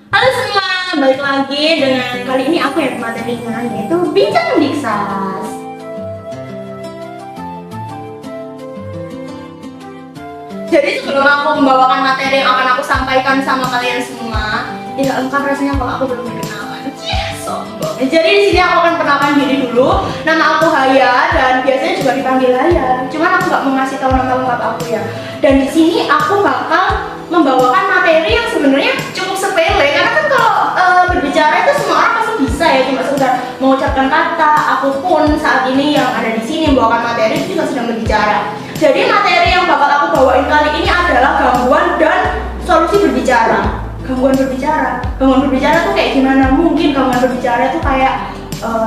Halo semua, balik lagi dengan kali ini aku yang materinya yaitu Bincang Diksas. Jadi sebelum aku membawakan materi yang akan aku sampaikan sama kalian semua, tidak lengkap rasanya kalau aku belum berkenalan. Sombong. Jadi di sini aku akan perkenalkan diri dulu. Nama aku Haya dan biasanya juga dipanggil Haya. Cuman aku nggak mau ngasih tahu nama lengkap aku ya. Dan di sini aku bakal membawakan materi yang sebenarnya cukup sepele karena kan kalau berbicara itu semua orang pasti bisa ya, cuma sekedar mengucapkan kata. Aku pun saat ini yang ada di sini membawakan materi itu juga sedang berbicara. Jadi materi yang bakal aku bawain kali ini adalah gangguan dan solusi berbicara. Gangguan berbicara tuh kayak gimana? Mungkin gangguan berbicara tuh kayak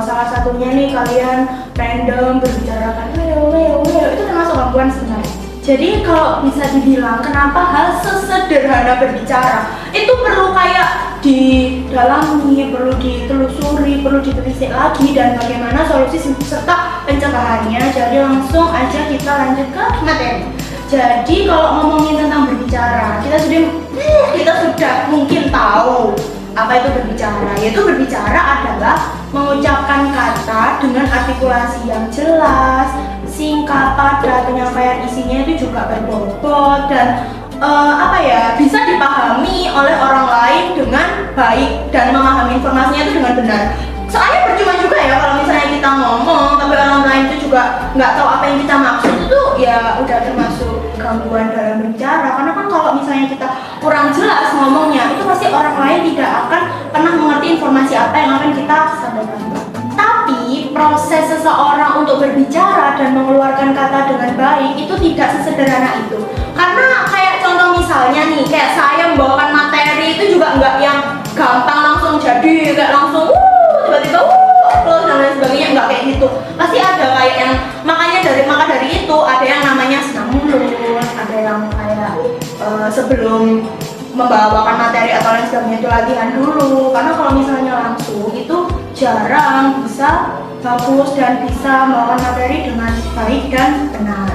salah satunya nih kalian random berbicara kan itu termasuk gangguan sebenarnya. Jadi kalau bisa dibilang kenapa hal sesederhana berbicara itu perlu kayak didalami, perlu ditelusuri, perlu ditelisik lagi dan bagaimana solusi serta pencegahannya. Jadi langsung aja kita lanjut ke materi. Jadi kalau ngomongin tentang berbicara, kita sudah mungkin tahu apa itu berbicara. Yaitu berbicara adalah mengucapkan kata dengan artikulasi yang jelas, singkat, padat, penyampaian isinya itu juga berbobot dan bisa dipahami oleh orang lain dengan baik dan memahami informasinya itu dengan benar. Soalnya percuma juga ya kalau misalnya kita ngomong tapi orang lain itu juga nggak tahu apa yang kita maksud, itu ya udah termasuk gangguan dalam berbicara. Karena kan kalau misalnya kita kurang jelas ngomongnya, itu pasti orang lain tidak akan pernah mengerti informasi apa yang akan kita sampaikan. Tapi proses seseorang untuk berbicara dan mengeluarkan kata dengan baik itu tidak sesederhana itu. Karena kayak contoh misalnya nih, kayak saya membawakan materi itu juga nggak yang gampang langsung jadi kayak langsung tiba-tiba upload dan lain sebagainya, nggak kayak gitu. Pasti ada kayak yang maka dari itu ada yang namanya senam mulut, ada yang kayak sebelum membawakan materi atau lain sebagainya itu latihan dulu. Karena kalau misalnya langsung itu jarang bisa bagus dan bisa membawakan materi dengan baik dan benar.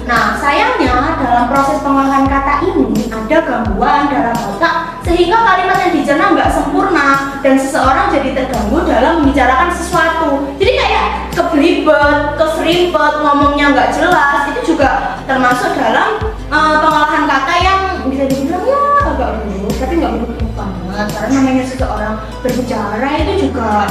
Nah, sayangnya dalam proses pengolahan kata ini ada gangguan dalam otak sehingga kalimat yang dicerna nggak sempurna dan seseorang jadi terganggu dalam membicarakan sesuatu. Jadi kayak kebelibet, keserimpet, ngomongnya nggak jelas, itu juga termasuk dalam pengolahan kata yang bisa dibilang ya agak buruk, tapi nggak buruk banget karena namanya seseorang berbicara itu juga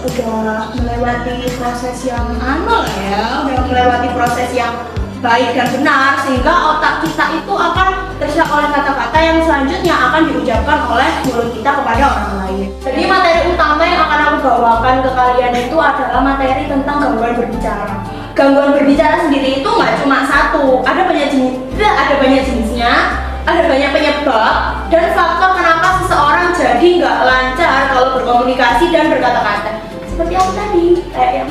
udah melewati proses yang udah melewati proses yang baik dan benar sehingga otak kita itu akan terserap oleh kata-kata yang selanjutnya akan diucapkan oleh mulut kita kepada orang lain. Jadi materi utama yang akan aku bawakan ke kalian itu adalah materi tentang gangguan berbicara. Gangguan berbicara sendiri itu nggak cuma satu, ada banyak jenisnya, ada banyak penyebab dan faktor kenapa seseorang jadi nggak lancar kalau berkomunikasi dan berkata-kata. Seperti aku tadi, kayak yang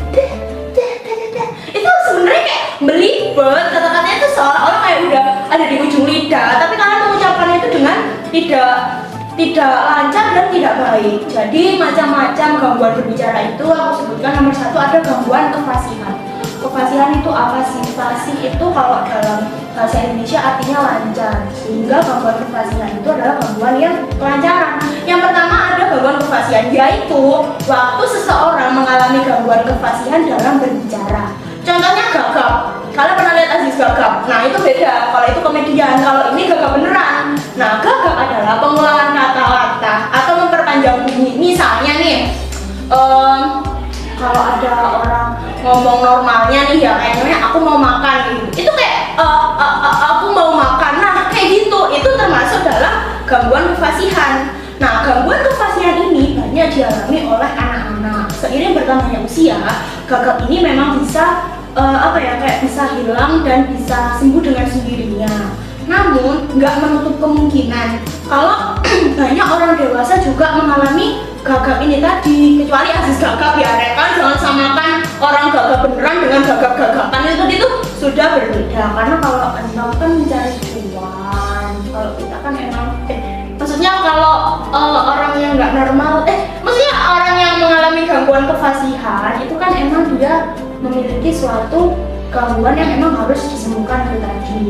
itu sebenarnya kayak belibet, kata-katanya itu seolah-olah kayak udah ada di ujung lidah, tapi kalian mengucapkannya itu dengan tidak lancar dan tidak baik. Jadi macam-macam gangguan berbicara itu aku sebutkan. Nomor satu ada gangguan kefasihan. Kefasihan itu apa sih? Fasih itu kalau dalam bahasa Indonesia artinya lancar, sehingga gangguan kefasihan itu adalah gangguan yang kelancaran. Yang pertama ada gangguan kefasihan, yaitu waktu seseorang mengalami gangguan kefasihan dalam berbicara. Contohnya gagap. Kalian pernah lihat Aziz gagap? Nah itu beda, kalau itu komedian, kalau ini gagap beneran. Nah gagap adalah pengulangan kata-kata atau memperpanjang bunyi. Misalnya nih, kalau ada orang ngomong normalnya nih ya kayaknya aku mau makan gitu, itu kayak aku mau makan, nah kayak gitu, itu termasuk dalam gangguan kefasihan. Nah gangguan kefasihan ini banyak dialami oleh anak-anak. Seiring bertambahnya usia, gagap ini memang bisa kayak bisa hilang dan bisa sembuh dengan sendirinya. Namun nggak menutup kemungkinan kalau banyak orang dewasa juga mengalami gagap ini tadi, kecuali Aziz gagap ya, kan jangan samakan orang gagap beneran dengan gagap-gagapan, itu sudah berbeda. Karena kalau Anda kan mencari cuan, kalau kita kan emang maksudnya kalau orang yang nggak normal, maksudnya orang yang mengalami gangguan kefasihan itu kan emang dia memiliki suatu gangguan yang emang harus disembuhkan itu tadi.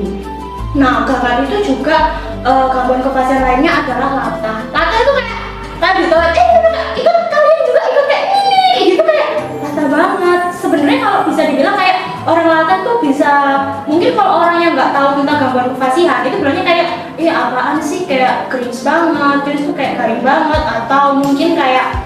Nah, gangguan itu juga gangguan kefasihan lainnya adalah latah. Latah kasihan, itu bilangnya kayak apaan sih, kayak cringe banget, terus tuh kayak garing banget, atau mungkin kayak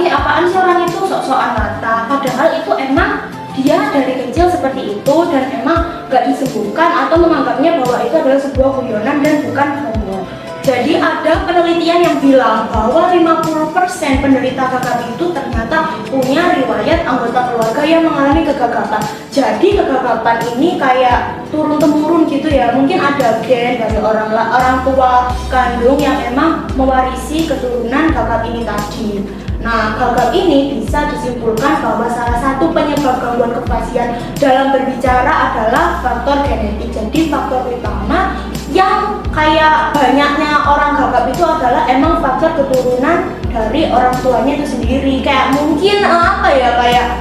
apaan sih orang itu sok-sokan mata, padahal itu emang dia dari kecil seperti itu dan emang gak disembuhkan atau menganggapnya bahwa itu adalah sebuah guyonan dan bukan homo. Jadi ada penelitian yang bilang bahwa 50% penderita KKB itu ternyata punya riwayat anggota keluarga yang mengalami kegagapan. Jadi kegagapan ini kayak turun-temurun gitu ya. Mungkin ada gen dari orang tua kandung yang memang mewarisi keturunan gagap ini tadi. Nah, gagap ini bisa disimpulkan bahwa salah satu penyebab gangguan kefasian dalam berbicara adalah faktor genetik. Jadi faktor utama yang kayak banyaknya orang gagap itu adalah emang faktor keturunan dari orang tuanya itu sendiri. Kayak mungkin kayak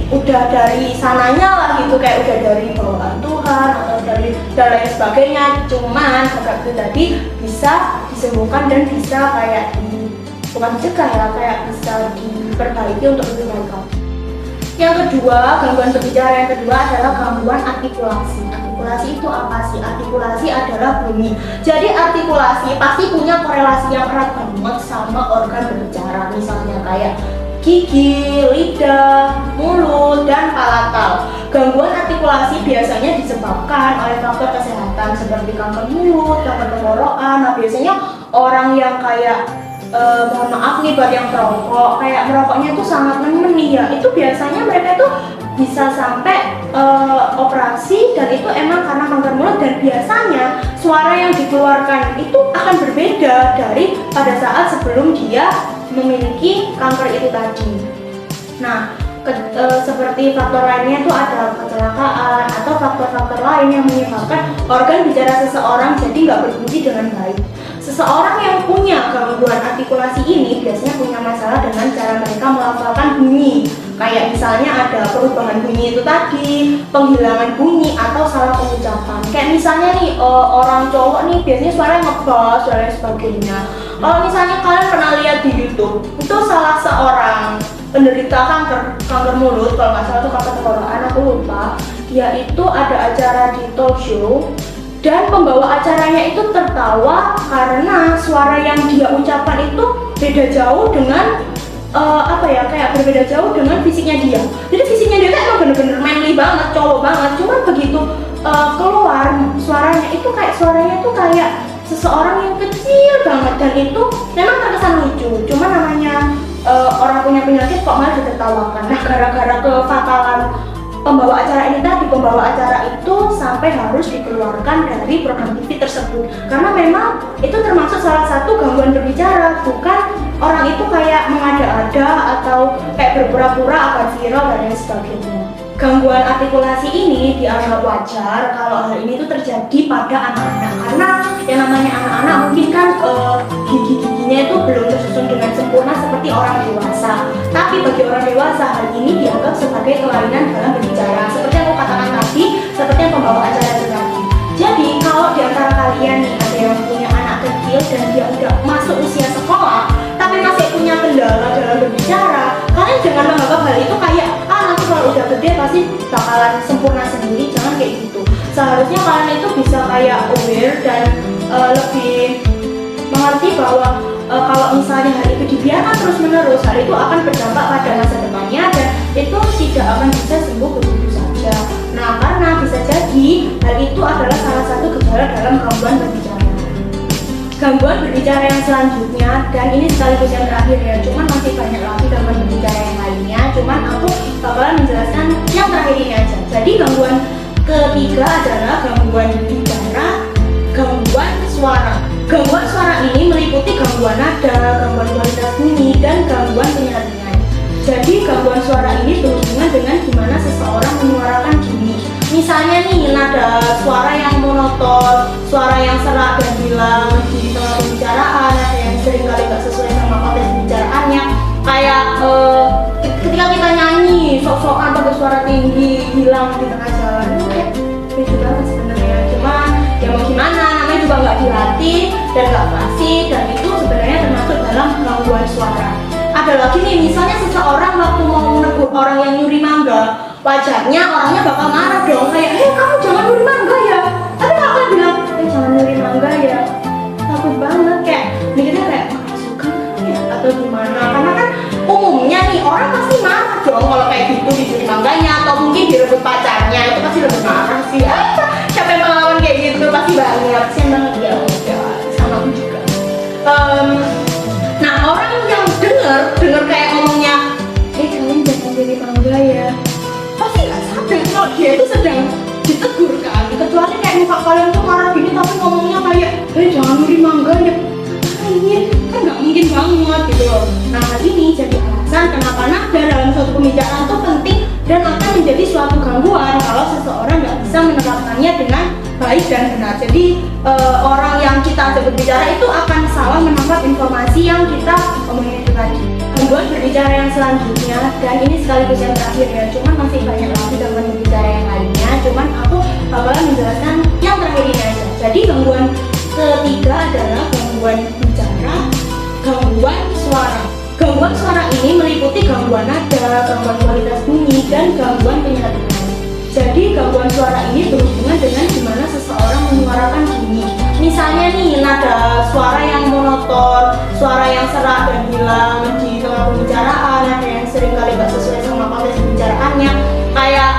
udah dari sananya lah gitu, kayak udah dari bawaan Tuhan atau dari dan lain sebagainya. Cuman gagap itu tadi bisa disembuhkan dan bisa kayak bukan dicegah ya, kayak bisa diperbaiki untuk lebih baik. Yang kedua, gangguan berbicara yang kedua adalah gangguan artikulasi. Artikulasi itu apa sih? Artikulasi adalah bunyi. Jadi artikulasi pasti punya korelasi yang erat banget sama organ berbicara. Misalnya kayak gigi, lidah, mulut, dan palatal. Gangguan artikulasi biasanya disebabkan oleh faktor kesehatan seperti kanker mulut, kanker tenggorokan. Nah, biasanya orang yang kayak mohon maaf nih buat yang perokok, kayak merokoknya tuh sangat nemen nih ya, itu biasanya mereka tuh bisa sampai operasi, dan itu emang karena kanker mulut. Dan biasanya suara yang dikeluarkan itu akan berbeda dari pada saat sebelum dia memiliki kanker itu tadi. Nah, seperti faktor lainnya itu ada kecelakaan atau faktor-faktor lain yang menyebabkan organ bicara seseorang jadi nggak berfungsi dengan baik. Seseorang yang punya gangguan artikulasi ini biasanya punya masalah dengan cara mereka melafalkan bunyi. Kayak misalnya ada perubahan bunyi itu tadi, penghilangan bunyi atau salah pengucapan. Kayak misalnya nih orang cowok nih biasanya suaranya ngebass dan lain sebagainya. Kalau misalnya kalian pernah lihat di YouTube, itu salah seorang penderita kanker mulut, kalau nggak salah itu kanker tenggorokan, aku lupa. Dia itu ada acara di talk show, dan pembawa acaranya itu tertawa karena suara yang dia ucapkan itu beda jauh dengan kayak berbeda jauh dengan fisiknya dia. Jadi fisiknya dia kan emang bener-bener manly banget, cowok banget. Cuma begitu keluar suaranya itu kayak suaranya tuh kayak seseorang yang kecil banget, dan itu memang terkesan lucu. Cuma namanya orang punya penyakit kok malah ditertawakan. Nah, gara-gara kefatalan pembawa acara ini tadi, pembawa acara itu sampai harus dikeluarkan dari program TV tersebut karena memang itu termasuk salah satu gangguan berbicara, bukan orang itu kayak mengada-ada atau kayak berpura-pura akan viral dan lain sebagainya. Gangguan artikulasi ini dianggap wajar kalau hal ini tuh terjadi pada anak-anak, karena yang namanya anak-anak mungkin kan gigi-giginya itu belum tersusun dengan sempurna seperti orang dewasa. Tapi bagi orang dewasa hal ini dianggap sebagai kelainan dalam berbicara, seperti yang aku katakan tadi, seperti yang pembawa acara itu tadi. Jadi kalau di antara kalian nih ada yang punya anak kecil dan dia udah masuk usia sekolah tapi masih punya kendala dalam berbicara, kalian jangan menganggap hal itu kayak nanti kalau udah gede pasti bakalan sempurna sendiri. Jangan kayak gitu. Seharusnya kalian itu bisa kayak aware dan lebih mengerti bahwa kalau misalnya hal itu dibiarkan terus menerus, hal itu akan berdampak pada masa depannya dan itu tidak akan bisa sembuh begitu saja. Nah, karena bisa jadi hal itu adalah salah satu gejala dalam gangguan berbicara. Gangguan berbicara yang selanjutnya, dan ini sekaligus yang terakhir ya, cuman masih banyak lagi gangguan berbicara yang lainnya, cuman aku bakalan menjelaskan yang terakhir ini aja. Jadi gangguan ketiga adalah gangguan bicara, gangguan suara. Gangguan suara ini meliputi gangguan nada, gangguan kualitas bunyi, dan gangguan penyaringan. Jadi gangguan suara ini berhubungan dengan gimana seseorang menyuarakan diri. Misalnya nih, nada suara yang monoton, suara yang serak dan hilang di tengah pembicaraan, ada yang seringkali nggak sesuai sama konteks pembicaraannya. Kayak ketika kita nyanyi, sok-sokan pakai suara tinggi, hilang di tengah jalan, itu kayak beda banget sebenarnya. Cuman ya mau gimana, namanya juga nggak dilatih dan nggak fasih, dan itu sebenarnya termasuk dalam gangguan suara. Ada lagi nih, misalnya seseorang waktu mau menegur orang yang nyuri mangga, wajarnya orangnya bakal marah dong, kayak kamu jangan nyuri mangga ya. Tapi kalau kalian bilang dong kalau kayak gitu dicuri mangganya atau mungkin direbut pacarnya, itu pasti lebih marah sih. Siapa yang pengalaman kayak gitu pasti banget, kasian banget ya. Sama aku juga. Nah, orang yang denger kayak ngomongnya, kalian jangan beli mangga ya, pasti nggak sadar kalau dia itu sedang ditegur kan. Kecuali kayak muka kalian tuh marah gini tapi ngomongnya kayak, jangan beli mangga ya, ini kan nggak mungkin banget gitu loh. Nah, ini jadi alasan kenapa nada dalam suatu pembicaraan itu penting dan akan menjadi suatu gangguan kalau seseorang nggak bisa menerapkannya dengan baik dan benar. Jadi orang yang kita ajak berbicara itu akan salah menangkap informasi yang kita omongin itu tadi. Gangguan berbicara yang selanjutnya, dan ini sekaligus yang terakhir ya, cuman masih banyak lagi gangguan berbicara yang lainnya, cuman aku bakalan menjelaskan yang terakhir ini aja. Jadi gangguan ketiga adalah gangguan bicara, gangguan suara. Gangguan suara ini meliputi gangguan nada, gangguan kualitas bunyi, dan gangguan penyerapan. Jadi gangguan suara ini berhubungan dengan gimana seseorang menyuarakan bunyi. Misalnya nih, nada suara yang monoton, suara yang serak dan hilang di tengah pembicaraan, ada yang sering kali gak sesuai sama konteks pembicaraannya. Kayak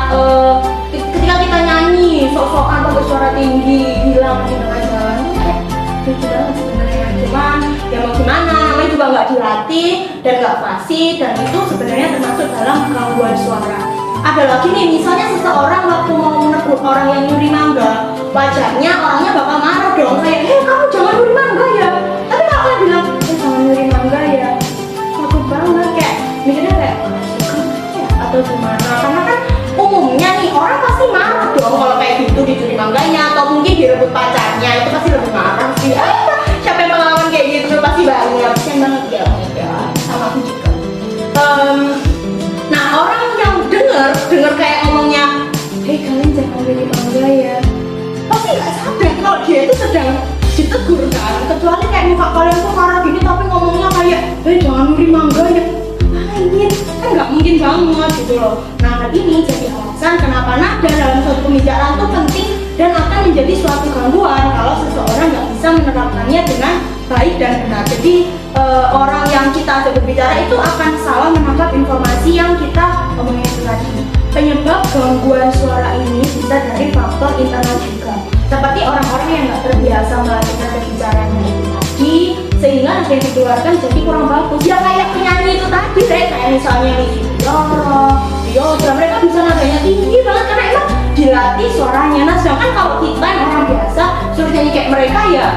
ketika kita nyanyi, sok-sokan pakai suara tinggi, hilang di tengah jalan, kayak lucu banget sebenarnya. Cuman ya mau gimana, namanya juga nggak dilatih dan nggak fasih, dan itu sebenarnya termasuk dalam gangguan suara. Ada lagi nih, misalnya seseorang waktu mau menegur orang yang nyuri mangga, wajarnya orangnya bakal marah dong, kayak, kamu jangan nyuri mangga ya. Tapi kalau kalian bilang, jangan nyuri mangga ya, takut banget, kayak mikirnya kayak, atau gimana? Karena kan umumnya nih orang pasti marah dong kalau kayak gitu dicuri mangganya atau mungkin direbut pacarnya, itu pasti lebih marah sih. Siapa yang pengalaman kayak gitu pasti banget, kasian banget ya. Sama aku juga. Nah, orang yang denger kayak ngomongnya, kalian jangan beli mangga ya, pasti nggak sadar kalau dia itu sedang ditegur kan. Kecuali kayak muka kalian tuh marah gini tapi ngomongnya kayak, jangan beli mangga ya, ini kan nggak mungkin banget gitu loh. Nah, ini jadi alasan kenapa nada dalam suatu pembicaraan itu penting dan akan menjadi suatu gangguan kalau seseorang nggak bisa menerapkannya dengan baik dan benar. Jadi orang yang kita ajak berbicara itu akan salah menangkap informasi yang kita omongin tadi. Penyebab gangguan suara ini bisa dari faktor internal juga, seperti orang-orang yang nggak terbiasa melatih nada bicara yang tadi, sehingga nada yang dikeluarkan jadi kurang bagus. Ya kayak penyanyi itu tadi, kayak misalnya nih Diodra, mereka bisa nadanya tinggi banget karena emang dilatih suaranya. Nah, sedangkan kalau kita yang orang biasa suruh nyanyi kayak mereka ya,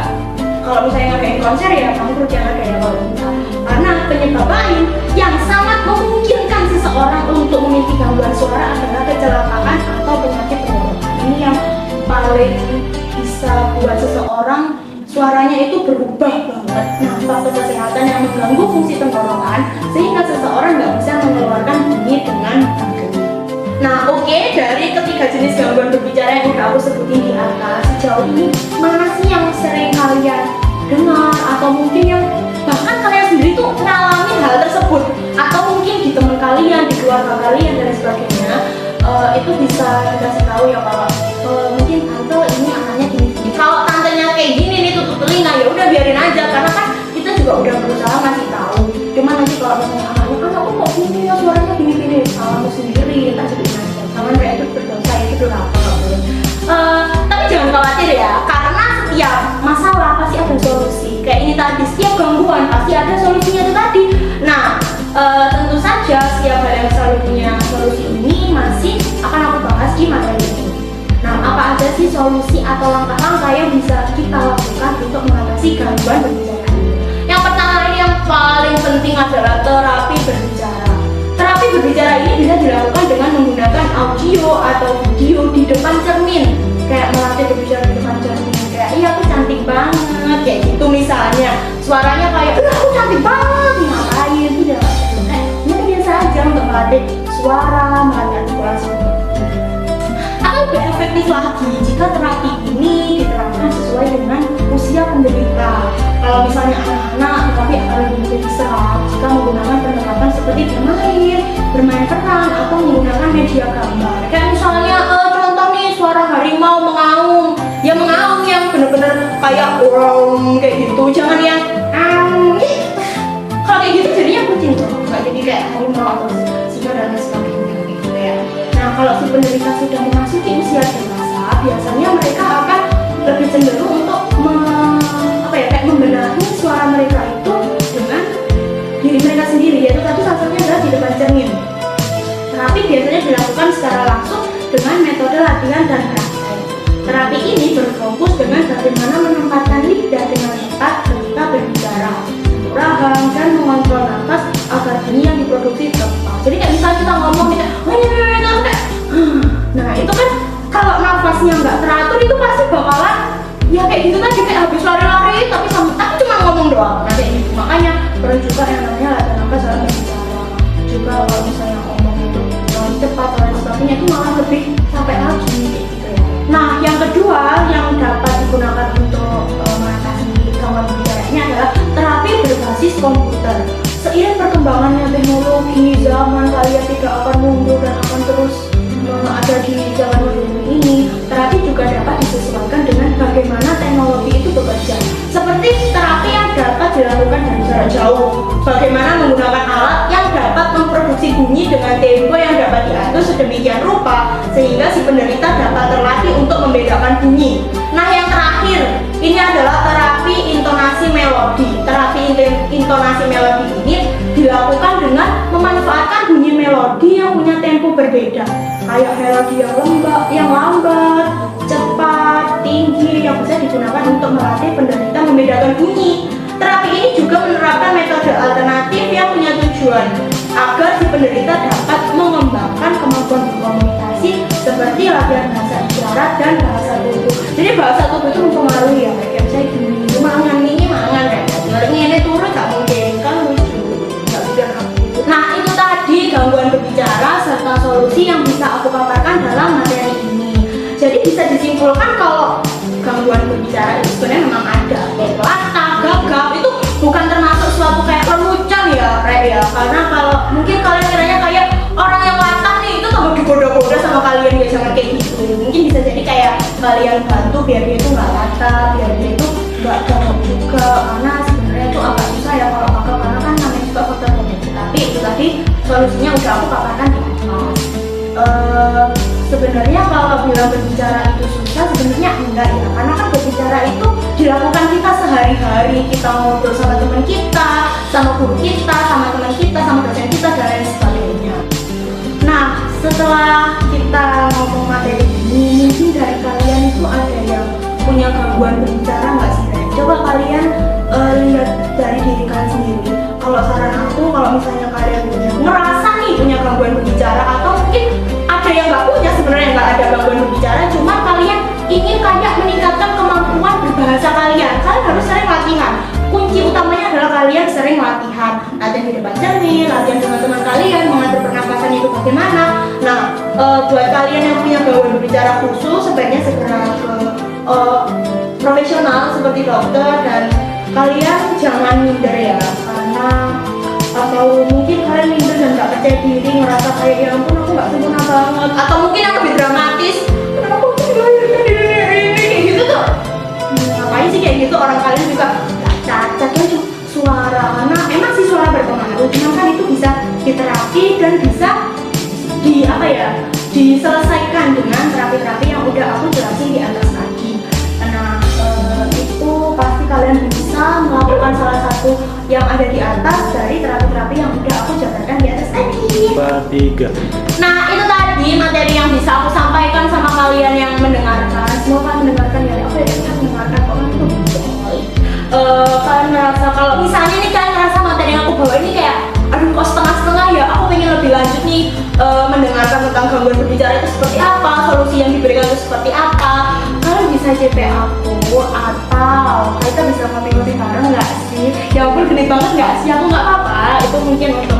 kalau misalnya ngadain konser ya kamu perlu jangan ada ya kalau kita. Karena penyebab lain yang sangat memungkinkan seseorang untuk memiliki gangguan suara adalah kecelakaan atau penyakit tenggorokan. Ini yang paling bisa buat seseorang suaranya itu berubah banget. Nah, faktor kesehatan yang mengganggu fungsi tenggorokan sehingga seseorang nggak bisa mengeluarkan bunyi dengan baik. Nah, oke, dari ketiga jenis gangguan berbicara yang udah aku sebutin di atas, sejauh ini mana sih yang sering kalian dengar atau mungkin yang bahkan kalian sendiri tuh ngalamin hal tersebut, atau mungkin di teman kalian, di keluarga kalian dan sebagainya, itu bisa dikasih tahu ya kalau mungkin tante ini anaknya gini-gini. Kalau tantenya kayak gini nih tutup telinga, ya udah biarin aja karena kan kita juga udah berusaha ngasih tahu. Cuman nanti kalau misalnya anakku kok gini ya suaranya gini-gini, salahmu sendiri, tak jadi aja. Sama mereka itu berdosa, itu durhaka nggak boleh. Tapi jangan khawatir ya, karena setiap masalah pasti ada solusi. Kayak ini tadi, setiap gangguan pasti ada solusinya itu tadi. Nah, tentu saja setiap hal yang selalu punya solusi ini masih akan aku bahas di materi ini. Nah, apa aja sih solusi atau langkah-langkah yang bisa kita lakukan untuk mengatasi gangguan berbicara ini? Yang pertama ini yang paling penting adalah terapi berbicara. Terapi berbicara ini bisa dilakukan dengan menggunakan audio atau video di depan cermin. Kayak melatih berbicara di depan cermin, kayak aku cantik banget, kayak gitu misalnya. Suaranya kayak, aku cantik banget, ngapain, tidak. Ini biasa aja untuk melatih suara, melatih artikulasi. Akan lebih efektif lagi jika terapi ini diterapkan sesuai dengan usia penderita. Kalau misalnya anak-anak, tapi akan lebih menjadi sehat jika menggunakan pendekatan seperti bermain peran, atau menggunakan media gambar. Kayak misalnya contoh nih suara harimau mengaum, ya mengaum yang bener-bener kayak kayak gitu, jangan yang kalau kayak gitu jadinya kucing tuh, nggak jadi kayak harimau atau singa dan lain sebagainya. penderita sudah memasuki usia dewasa, biasanya mereka akan lebih cenderung untuk kayak membenahi suara mereka itu dengan diri mereka sendiri, yaitu tadi salah satunya adalah di depan cermin. Terapi biasanya dilakukan secara langsung dengan metode latihan dan praktek. Terapi ini berfokus dengan bagaimana menempatkan lidah dengan tepat ketika berbicara, rahang, dan mengontrol nafas agar bunyi yang diproduksi tepat. Jadi kayak misalnya kita ngomong kita nah itu kan kalau nafasnya nggak teratur itu pasti bakalan ya kayak gitu tadi, kayak habis lari-lari tapi cuma ngomong doang. Nah kayak gitu, makanya perlu juga yang namanya latihan nafas dalam berbicara. Juga kalau misalnya ngomong itu cepat dan sebagainya itu malah lebih sampai lagi kayak gitu ya. Nah yang kedua yang dapat digunakan untuk mengatasi gangguan berbicara ini adalah terapi berbasis komputer. Seiring perkembangannya teknologi, zaman kalian tidak akan mundur dan akan terus ada di zaman modern ini. Terapi juga dapat disesuaikan dengan bagaimana teknologi itu bekerja. Seperti terapi yang dapat dilakukan dari jarak jauh, bagaimana menggunakan alat yang dapat memproduksi bunyi dengan tempo yang dapat diatur sedemikian rupa sehingga si penderita dapat terlatih untuk membedakan bunyi. Nah yang terakhir, ini adalah terapi intonasi melodi. Terapi intonasi melodi ini dilakukan dengan memanfaatkan bunyi melodi yang punya tempo berbeda, kayak melodi yang lambat, cepat, tinggi, yang bisa digunakan untuk melatih penderita membedakan bunyi. Terapi ini juga menerapkan metode alternatif yang punya tujuan agar si penderita dapat mengembangkan kemampuan berkomunikasi seperti latihan bahasa isyarat dan bahasa tubuh. Jadi bahasa tubuh itu mempengaruhi ya, kayak misalnya gini, mangan kayak ini turun gak mungkin kan lucu, gak bisa aku. Nah itu tadi gangguan berbicara serta solusi yang bisa aku paparkan dalam materi ini. Jadi bisa disimpulkan kalau gangguan berbicara itu sebenarnya memang ada, kayak latah, gagap itu bukan termasuk suatu kayak lelucon ya, karena kalau mungkin kalian kiranya kayak orang yang latah nih itu tambah digoda-goda sama kalian, ya jangan kayak gitu. Mungkin bisa jadi kayak kalian bantu biar dia itu nggak latah, biar dia itu nggak gagap juga, karena sebenarnya itu agak susah ya kalau gagap, karena kan namanya juga faktor genetik. Tapi itu tadi solusinya udah aku paparkan di atas. Sebenarnya kalau bilang berbicara itu susah, sebenarnya enggak ya, karena kan berbicara itu dilakukan kita sehari-hari, kita ngobrol sama teman kita, sama guru kita, sama teman kita, sama dosen kita, dan lain sebagainya. Nah, setelah kita ngomong materi ini, mungkin dari kalian itu ada yang punya gangguan berbicara nggak sih? Coba kalian lihat dari diri kalian sendiri. Kalau saran aku, kalau misalnya kalian ngerasa nih punya gangguan berbicara, atau mungkin ada yang nggak punya sebenarnya, nggak ada gangguan berbicara, cuma kalian ingin kayak meningkatkan kemampuan berbahasa kalian harus sering latihan. Kunci utamanya adalah kalian sering latihan di depan cermin, latihan dengan teman kalian, mengatur pernapasan itu bagaimana. Nah, buat kalian yang punya gangguan berbicara khusus, sebaiknya segera ke profesional seperti dokter, dan kalian jangan minder ya, karena atau mungkin kalian minder dan gak percaya diri, ngerasa kayak ya ampun aku gak sempurna banget, atau mungkin yang lebih dramatis, kenapa aku dilahirkan di dunia ini kayak gitu tuh. Ngapain sih kayak gitu, orang kalian juga gak cacatnya cuma suara, karena emang sih suara berpengaruh, cuma kan itu bisa diterapi dan bisa diselesaikan dengan terapi-terapi yang udah aku jelasin di atas tadi. Nah itu pasti kalian bisa melakukan salah satu yang ada di atas dari terapi-terapi yang udah aku jabarkan di atas tadi. 3. Nah itu tadi materi yang bisa aku sampaikan sama kalian yang mendengarkan. Semoga mendengarkan ya, aku ya mendengarkan kok nanti kalian merasa kalau misalnya nih kalian merasa materi yang aku bawa ini kayak aduh kok setengah-setengah ya, aku pengen lebih lanjut nih mendengarkan tentang gangguan berbicara itu seperti apa, solusi yang diberikan itu seperti apa, kalian bisa CP aku, atau kita bisa ngopi-ngopi bareng nggak sih? Ya ampun genit banget nggak sih? Aku nggak apa-apa, itu mungkin untuk